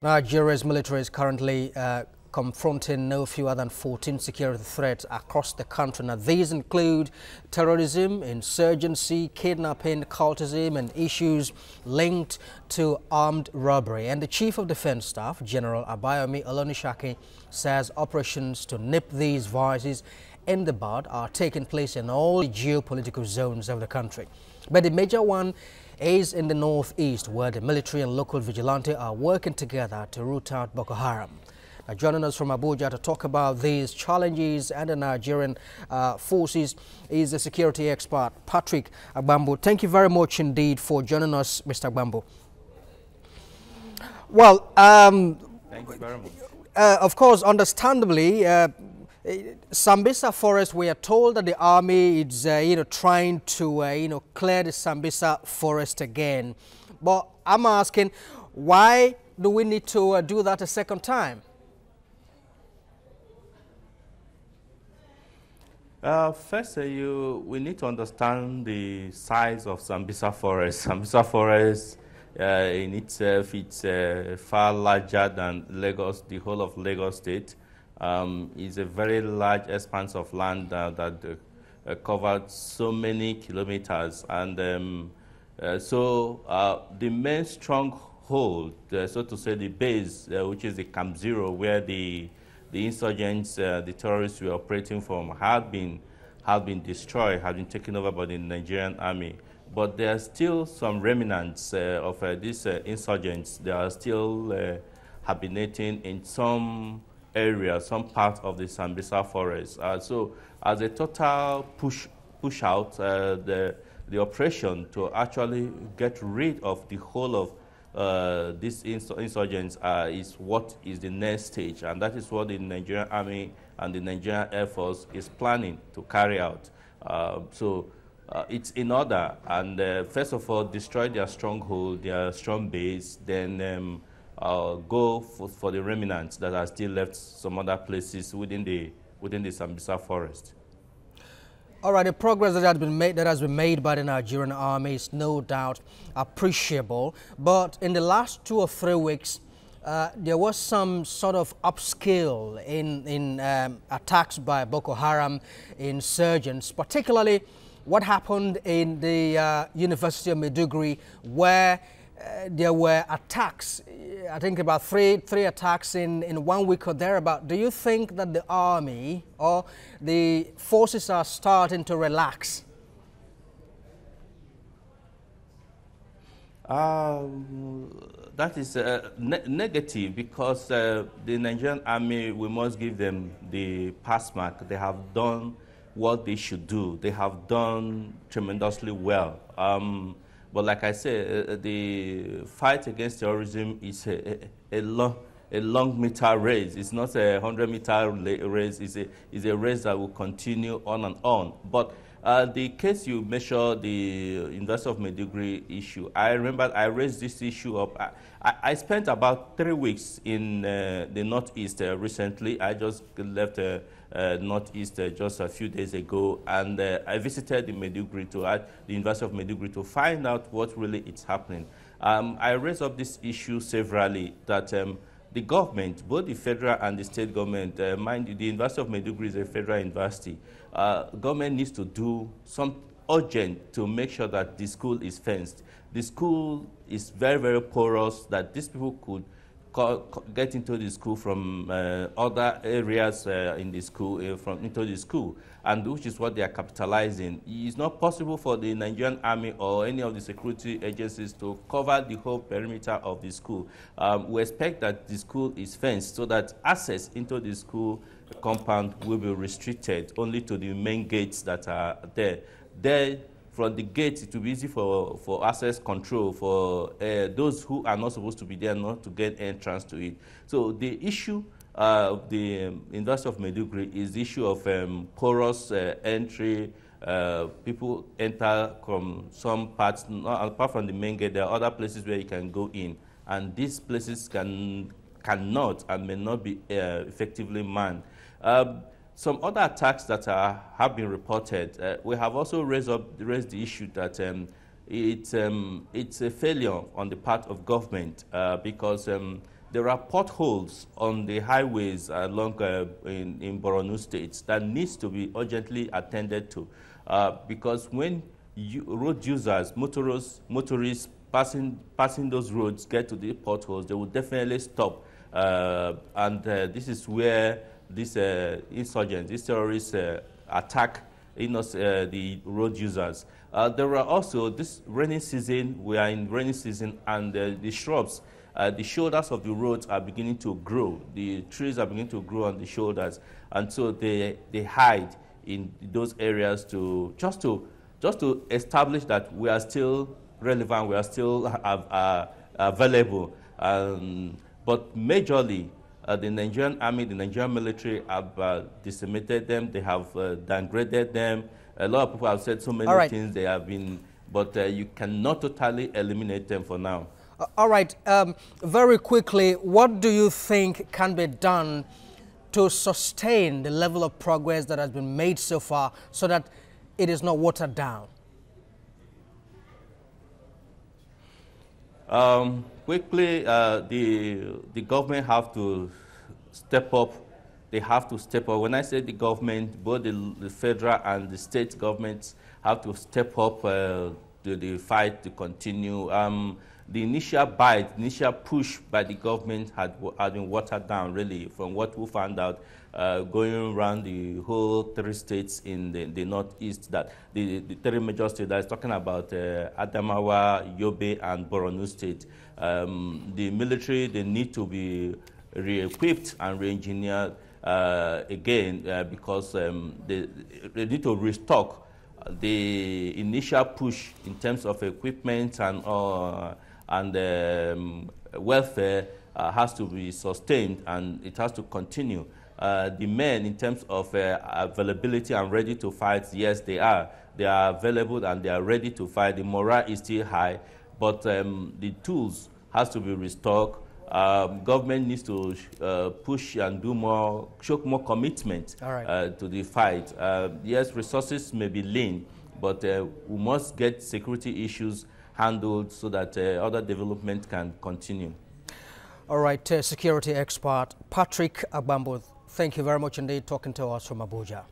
Nigeria's military is currently confronting no fewer than 14 security threats across the country. Now, these include terrorism, insurgency, kidnapping, cultism, and issues linked to armed robbery. And the Chief of Defense Staff, General Agbambu, says operations to nip these vices in the bud are taking place in all geopolitical zones of the country. But the major one is in the northeast, where the military and local vigilante are working together to root out Boko Haram. Now, joining us from Abuja to talk about these challenges and the Nigerian forces is the security expert, Patrick Agbambu. Thank you very much indeed for joining us, Mr. Agbambu. Well, thank you very much. Of course, understandably, Sambisa forest, we are told that the army is, trying to, clear the Sambisa forest again. But I'm asking, why do we need to do that a second time? First, we need to understand the size of Sambisa forest. Sambisa forest in itself, it's far larger than Lagos, the whole of Lagos State. Is a very large expanse of land that covered so many kilometers, and so the main stronghold, so to say, the base, which is the Camp Zero, where the insurgents, the terrorists were operating from, have been destroyed, have been taken over by the Nigerian Army. But there are still some remnants of these insurgents. They are still hibernating in some area, some part of the Sambisa forest. So as a total push out, the operation to actually get rid of the whole of these insurgents is what is the next stage, and that is what the Nigerian Army and the Nigerian Air Force is planning to carry out. It's in order, and first of all, destroy their stronghold, their strong base, then go for the remnants that are still left some other places within the Sambisa forest. All right, the progress that has been made by the Nigerian Army is no doubt appreciable. But in the last 2 or 3 weeks, there was some sort of upscale in attacks by Boko Haram insurgents, particularly what happened in the University of Maiduguri, where there were attacks, I think about three attacks in 1 week or thereabout. Do you think that the army or the forces are starting to relax? That is negative, because the Nigerian Army, we must give them the pass mark. They have done what they should do. They have done tremendously well. But like I said, the fight against terrorism is a long meter race. It's not a 100-meter race. It's a race that will continue on and on. But the case you mentioned, the University of Maiduguri issue, I remember I raised this issue up. I spent about 3 weeks in the Northeast recently. I just left Northeast just a few days ago, and I visited the University of Maiduguri to find out what really is happening. I raised up this issue severally, that the government, both the federal and the state government, mind you, the University of Maiduguri is a federal university. Government needs to do some urgent to make sure that the school is fenced. The school is very, very porous, that these people could get into the school from other areas in the school, into the school, and which is what they are capitalizing. It's not possible for the Nigerian Army or any of the security agencies to cover the whole perimeter of the school. We expect that the school is fenced so that access into the school compound will be restricted only to the main gates that are there. From the gate, it will be easy for access control for those who are not supposed to be there not to get entrance to it. So the issue of the University of Maiduguri is the issue of porous entry. People enter from some parts, apart from the main gate. There are other places where you can go in, and these places cannot and may not be effectively manned. Some other attacks that have been reported, we have also raised the issue that it's a failure on the part of government because there are potholes on the highways along in Borno State that needs to be urgently attended to, because when road users, motorists passing those roads get to the potholes, they will definitely stop. This is where these insurgents, these terrorists attack the road users. There are also, this rainy season, we are in rainy season, and the shrubs, the shoulders of the roads are beginning to grow. The trees are beginning to grow on the shoulders, and so they hide in those areas just to establish that we are still relevant, we are still available. But majorly, the Nigerian Army, the Nigerian military have decimated them, they have downgraded them. A lot of people have said so many things they have been, but you cannot totally eliminate them for now. All right, very quickly, what do you think can be done to sustain the level of progress that has been made so far so that it is not watered down? Quickly, the government have to step up. They have to step up. When I say the government, both the federal and the state governments have to step up to the fight to continue. The initial push by the government had been watered down, really, from what we found out going around the whole 3 states in the northeast, that the 3 major states that is talking about Adamawa, Yobe, and Borno State. The military, they need to be re-equipped and re-engineered again because they need to restock the initial push in terms of equipment and welfare has to be sustained, and it has to continue. The men, in terms of availability and ready to fight, yes, they are. They are available and they are ready to fight. The morale is still high, but the tools has to be restocked. Government needs to push and do more, show more commitment to the fight. Yes, resources may be lean, but we must get security issues handled so that other development can continue. All right, security expert Patrick Agbambu, thank you very much indeed talking to us from Abuja.